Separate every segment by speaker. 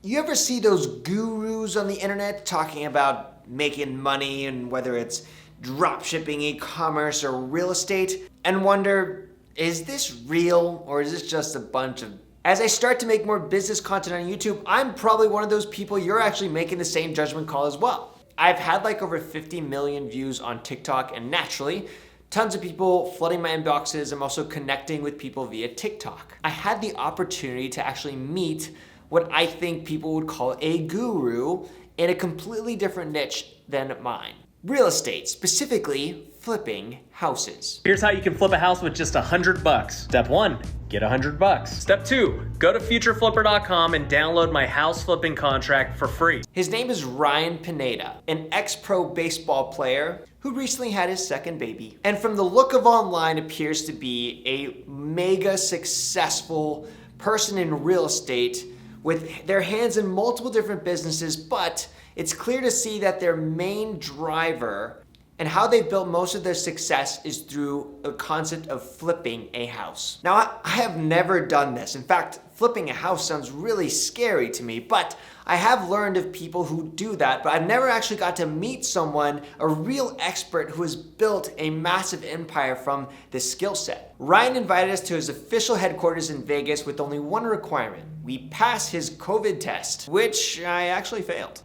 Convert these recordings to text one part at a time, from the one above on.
Speaker 1: You ever see those gurus on the internet talking about making money and whether it's dropshipping, e-commerce, or real estate and wonder, is this real or is this just a bunch of... As I start to make more business content on YouTube, I'm probably one of those people you're actually making the same judgment call as well. I've had like over 50 million views on TikTok, and naturally, tons of people flooding my inboxes. I'm also connecting with people via TikTok. I had the opportunity to actually meet what I think people would call a guru in a completely different niche than mine. Real estate, specifically flipping houses.
Speaker 2: Here's how you can flip a house with just $100. Step 1, get $100. Step 2, go to futureflipper.com and download my house flipping contract for free.
Speaker 1: His name is Ryan Pineda, an ex-pro baseball player who recently had his second baby. And from the look of online, appears to be a mega successful person in real estate with their hands in multiple different businesses, but it's clear to see that their main driver and how they've built most of their success is through the concept of flipping a house. Now, I have never done this. In fact, flipping a house sounds really scary to me, but I have learned of people who do that, but I've never actually got to meet someone, a real expert who has built a massive empire from this skill set. Ryan invited us to his official headquarters in Vegas with only one requirement. We pass his COVID test, which I actually failed.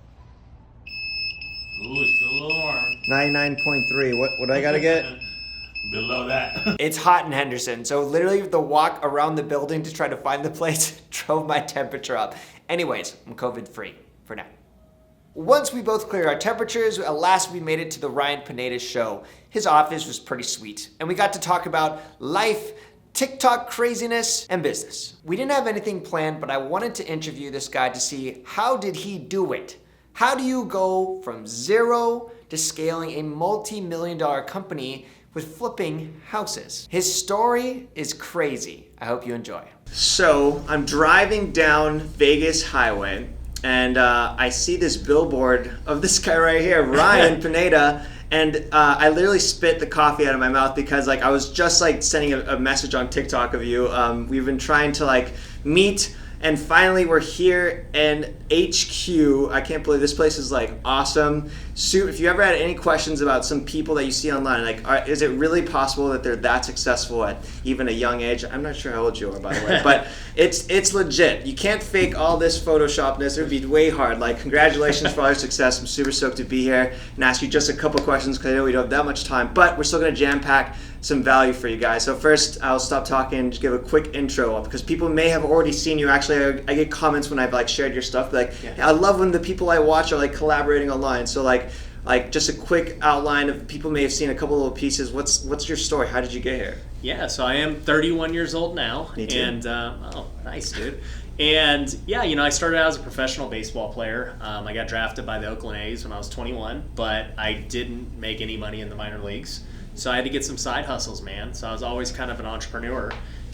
Speaker 3: Ooh, it's still a little warm.
Speaker 1: 99.3. What do I gotta get?
Speaker 3: Below that.
Speaker 1: It's hot in Henderson, so literally the walk around the building to try to find the place drove my temperature up. Anyways, I'm COVID free for now. Once we both cleared our temperatures, at last we made it to the Ryan Pineda show. His office was pretty sweet, and we got to talk about life, TikTok craziness, and business. We didn't have anything planned, but I wanted to interview this guy to see how did he do it. How do you go from zero to scaling a multi-million-dollar company with flipping houses? His story is crazy. I hope you enjoy. So I'm driving down Vegas Highway and I see this billboard of this guy right here, Ryan Pineda, and I literally spit the coffee out of my mouth because I was just sending a message on TikTok of you. We've been trying to meet. And finally, we're here in HQ. I can't believe this place is awesome. Sue, if you ever had any questions about some people that you see online, is it really possible that they're that successful at even a young age? I'm not sure how old you are, by the way, but it's legit. You can't fake all this Photoshopness. It would be way hard. Congratulations for all your success. I'm super stoked to be here and ask you just a couple questions because I know we don't have that much time, but we're still gonna jam pack some value for you guys. So first, I'll stop talking and just give a quick intro because people may have already seen you. Actually, I get comments when I've shared your stuff. I love when the people I watch are collaborating online. So just a quick outline of people may have seen a couple little pieces. What's your story? How did you get here?
Speaker 2: Yeah, so I am 31 years old now.
Speaker 1: Me too.
Speaker 2: And oh, nice, dude. And yeah, I started out as a professional baseball player. I got drafted by the Oakland A's when I was 21, but I didn't make any money in the minor leagues. So I had to get some side hustles, man. So I was always kind of an entrepreneur.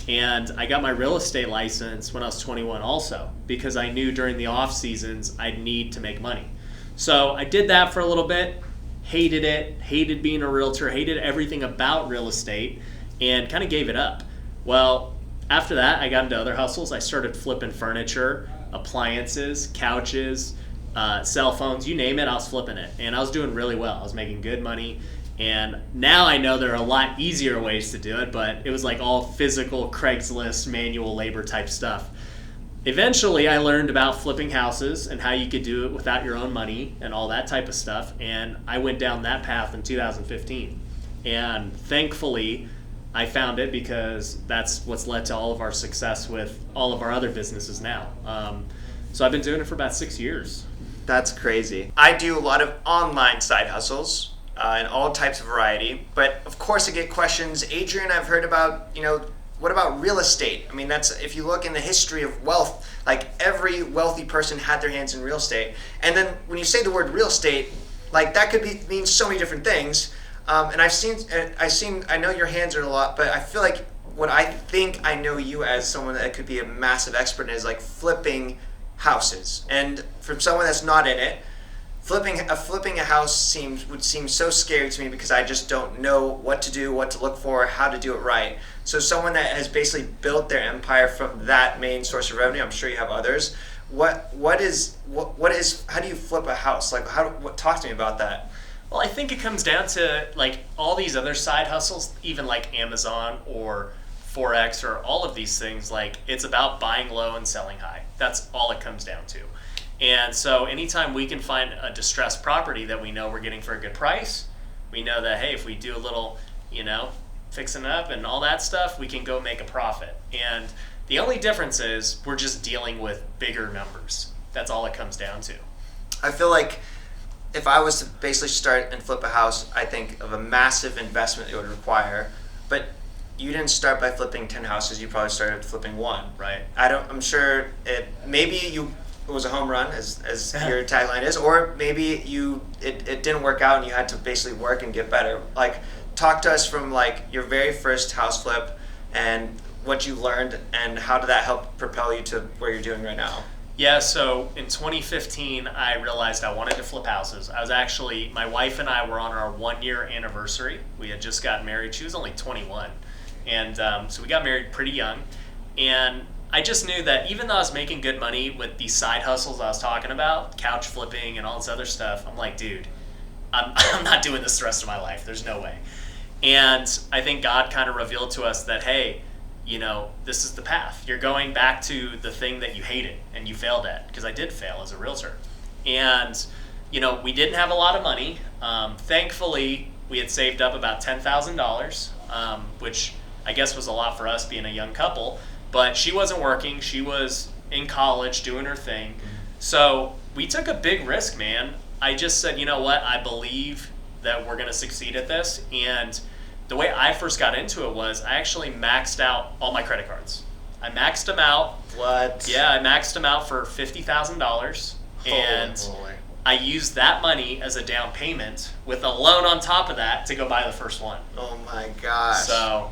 Speaker 2: And I got my real estate license when I was 21 also, because I knew during the off seasons I'd need to make money. So I did that for a little bit, hated it, hated being a realtor, hated everything about real estate, and kind of gave it up. Well, after that, I got into other hustles. I started flipping furniture, appliances, couches, cell phones, you name it, I was flipping it. And I was doing really well. I was making good money. And now I know there are a lot easier ways to do it, but it was all physical Craigslist, manual labor type stuff. Eventually, I learned about flipping houses and how you could do it without your own money and all that type of stuff. And I went down that path in 2015. And thankfully, I found it because that's what's led to all of our success with all of our other businesses now. So I've been doing it for about 6 years.
Speaker 1: That's crazy. I do a lot of online side hustles. In all types of variety. But of course I get questions, Adrian, I've heard about, what about real estate? I mean, that's, if you look in the history of wealth, every wealthy person had their hands in real estate. And then when you say the word real estate, that could mean so many different things. And I know your hands are a lot, but I feel what I think I know you as someone that could be a massive expert in is flipping houses. And from someone that's not in it, flipping a house would seem so scary to me because I just don't know what to do, what to look for, how to do it right. So someone that has basically built their empire from that main source of revenue, I'm sure you have others. what is how do you flip a house? Like talk to me about that.
Speaker 2: Well, I think it comes down to like all these other side hustles, even like Amazon or Forex or all of these things. Like it's about buying low and selling high. That's all it comes down to. And so anytime we can find a distressed property that we know we're getting for a good price, we know that, hey, if we do a little, fixing up and all that stuff, we can go make a profit. And the only difference is we're just dealing with bigger numbers. That's all it comes down to.
Speaker 1: I feel like if I was to basically start and flip a house, I think of a massive investment it would require. But you didn't start by flipping 10 houses, you probably started flipping one.
Speaker 2: Right.
Speaker 1: I'm sure it was a home run as your tagline is, or maybe it didn't work out and you had to basically work and get better. Like talk to us from like your very first house flip and what you learned and how did that help propel you to where you're doing right now?
Speaker 2: Yeah, so in 2015, I realized I wanted to flip houses. My wife and I were on our 1-year anniversary. We had just gotten married. She was only 21. And so we got married pretty young. And I just knew that even though I was making good money with these side hustles I was talking about, couch flipping and all this other stuff, I'm like, dude, I'm not doing this the rest of my life. There's no way. And I think God kind of revealed to us that, hey, this is the path. You're going back to the thing that you hated and you failed at, because I did fail as a realtor. And, we didn't have a lot of money. Thankfully, we had saved up about $10,000, which I guess was a lot for us being a young couple. But she wasn't working. She was in college doing her thing. So we took a big risk, man. I just said, you know what? I believe that we're going to succeed at this. And the way I first got into it was I actually maxed out all my credit cards. I maxed them out.
Speaker 1: What?
Speaker 2: Yeah, I maxed them out for $50,000. And
Speaker 1: Holy.
Speaker 2: I used that money as a down payment with a loan on top of that to go buy the first one.
Speaker 1: Oh my gosh.
Speaker 2: So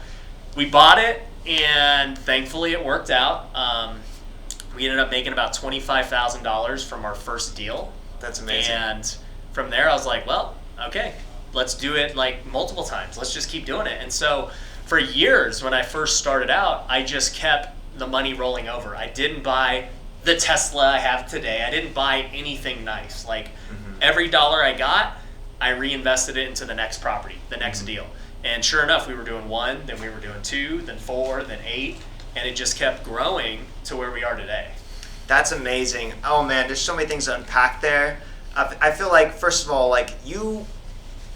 Speaker 2: we bought it. And thankfully it worked out. We ended up making about $25,000 from our first deal.
Speaker 1: That's amazing.
Speaker 2: And from there I was like, well, okay, let's do it like multiple times. Let's just keep doing it. And so for years when I first started out, I just kept the money rolling over. I didn't buy the Tesla I have today. I didn't buy anything nice. Like every dollar I got, I reinvested it into the next property, the next deal. And sure enough, we were doing 1, then we were doing 2, then 4, then 8, and it just kept growing to where we are today.
Speaker 1: That's amazing. Oh man, there's so many things to unpack there. I feel like, first of all, like you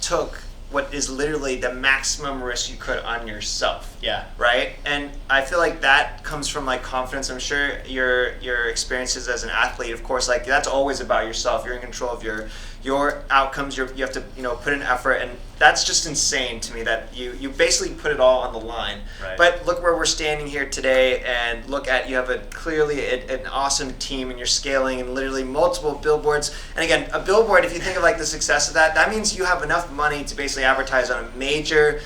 Speaker 1: took what is literally the maximum risk you could on yourself.
Speaker 2: Yeah.
Speaker 1: Right? And I feel like that comes from like confidence. I'm sure your experiences as an athlete, of course, like that's always about yourself. You're in control of your outcomes. You have to, put in effort, and that's just insane to me that you basically put it all on the line.
Speaker 2: Right.
Speaker 1: But look where we're standing here today, and look at you have clearly an awesome team, and you're scaling and literally multiple billboards. And again, a billboard, if you think of like the success of that means you have enough money to basically advertise on a major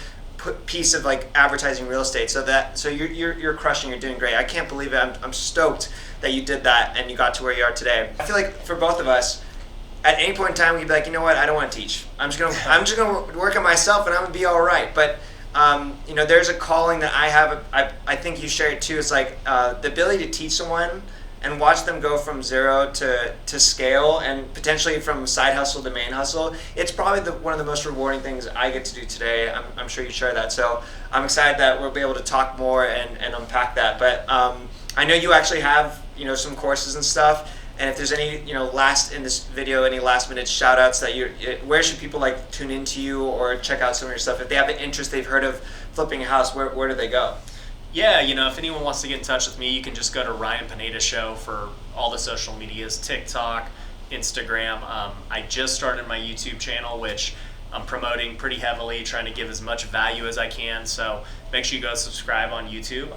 Speaker 1: piece of like advertising real estate. So you're crushing. You're doing great. I can't believe it. I'm stoked that you did that and you got to where you are today. I feel like for both of us, at any point in time, we'd be like, you know what? I don't want to teach. I'm just gonna work on myself, and I'm gonna be all right. But there's a calling that I have. I think you share it too. It's like the ability to teach someone and watch them go from zero to scale, and potentially from side hustle to main hustle. It's probably one of the most rewarding things I get to do today. I'm sure you share that. So I'm excited that we'll be able to talk more and unpack that. But I know you actually have some courses and stuff. And if there's any, in this video, any last minute shout outs that where should people like tune into you or check out some of your stuff? If they have an interest, they've heard of flipping a house, where do they go?
Speaker 2: Yeah, if anyone wants to get in touch with me, you can just go to Ryan Pineda Show for all the social medias, TikTok, Instagram. I just started my YouTube channel, which I'm promoting pretty heavily, trying to give as much value as I can. So make sure you go subscribe on YouTube.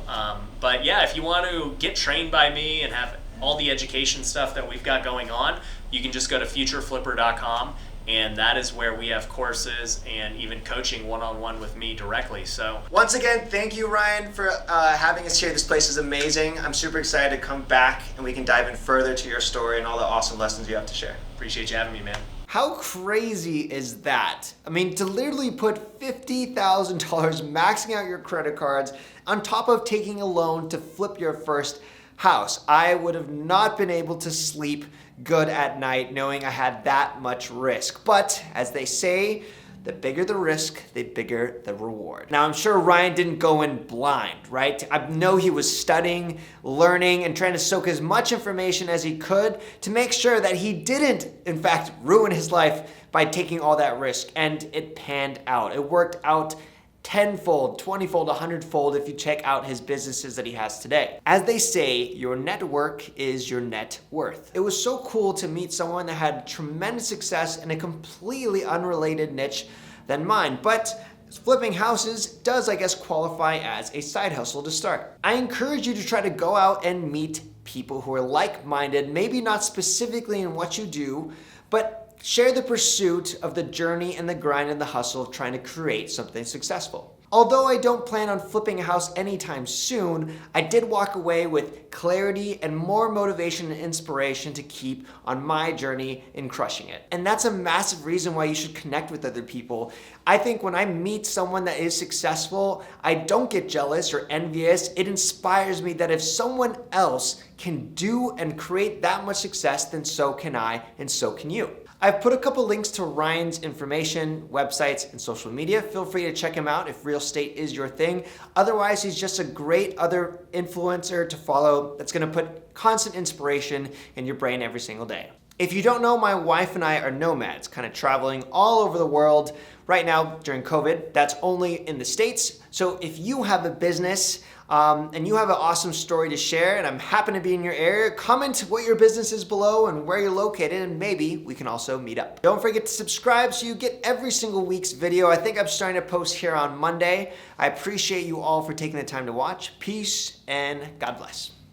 Speaker 2: But yeah, if you want to get trained by me and have all the education stuff that we've got going on, you can just go to futureflipper.com, and that is where we have courses and even coaching one-on-one with me directly. So
Speaker 1: once again, thank you, Ryan, for having us here. This place is amazing. I'm super excited to come back and we can dive in further to your story and all the awesome lessons you have to share.
Speaker 2: Appreciate you having me, man.
Speaker 1: How crazy is that? I mean, to literally put $50,000 maxing out your credit cards on top of taking a loan to flip your first house. I would have not been able to sleep good at night knowing I had that much risk. But as they say, the bigger the risk, the bigger the reward. Now, I'm sure Ryan didn't go in blind, right? I know he was studying, learning, and trying to soak as much information as he could to make sure that he didn't, in fact, ruin his life by taking all that risk. And it panned out. It worked out tenfold, 20-fold, 100-fold if you check out his businesses that he has today. As they say, your network is your net worth. It was so cool to meet someone that had tremendous success in a completely unrelated niche than mine, but flipping houses does, I guess, qualify as a side hustle to start. I encourage you to try to go out and meet people who are like-minded, maybe not specifically in what you do, but share the pursuit of the journey and the grind and the hustle of trying to create something successful. Although I don't plan on flipping a house anytime soon, I did walk away with clarity and more motivation and inspiration to keep on my journey in crushing it. And that's a massive reason why you should connect with other people. I think when I meet someone that is successful, I don't get jealous or envious. It inspires me that if someone else can do and create that much success, then so can I and so can you. I've put a couple links to Ryan's information, websites, and social media. Feel free to check him out if real estate is your thing. Otherwise, he's just a great other influencer to follow that's gonna put constant inspiration in your brain every single day. If you don't know, my wife and I are nomads, kind of traveling all over the world. Right now, during COVID, that's only in the States. So if you have a business and you have an awesome story to share, and I'm happy to be in your area, comment what your business is below and where you're located, and maybe we can also meet up. Don't forget to subscribe so you get every single week's video. I think I'm starting to post here on Monday. I appreciate you all for taking the time to watch. Peace and God bless.